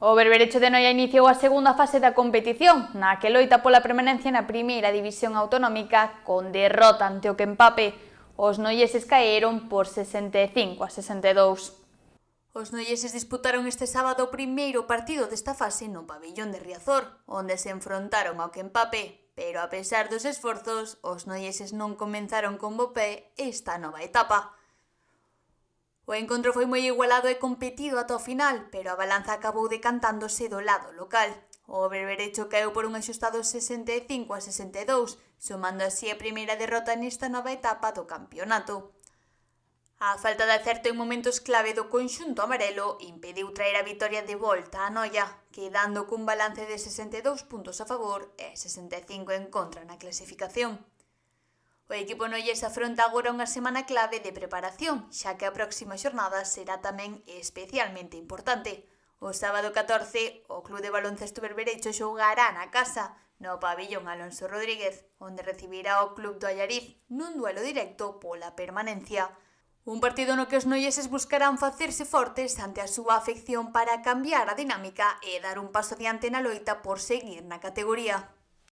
O Berberecho de Noia iniciou a segunda fase da competición, na que loita pola permanencia na primeira división autonómica con derrota ante o Quempape. Os noieses caeron por 65-62. Os noieses disputaron este sábado o primeiro partido desta fase no pabillón de Riazor, onde se enfrontaron ao Quempape, pero a pesar dos esforzos, os noieses non comenzaron con bo pé esta nova etapa. O encontro foi moi igualado e competido ata o final, pero a balanza acabou decantándose do lado local. O Berberecho caeu por un axustado 65-62, sumando así a primeira derrota nesta nova etapa do campeonato. A falta de acerto en momentos clave do conxunto amarelo impediu traer a vitoria de volta a Noia, quedando cun balance de 62 puntos a favor e 65 en contra na clasificación. O equipo noies afronta agora unha semana clave de preparación, xa que a próxima xornada será tamén especialmente importante. O sábado 14, o Club de Baloncesto Berberecho xogará na casa, no pabillón Alonso Rodríguez, onde recibirá o Club do Allariz nun duelo directo pola permanencia. Un partido no que os noieses buscarán facerse fortes ante a súa afección para cambiar a dinámica e dar un paso adiante na loita por seguir na categoría.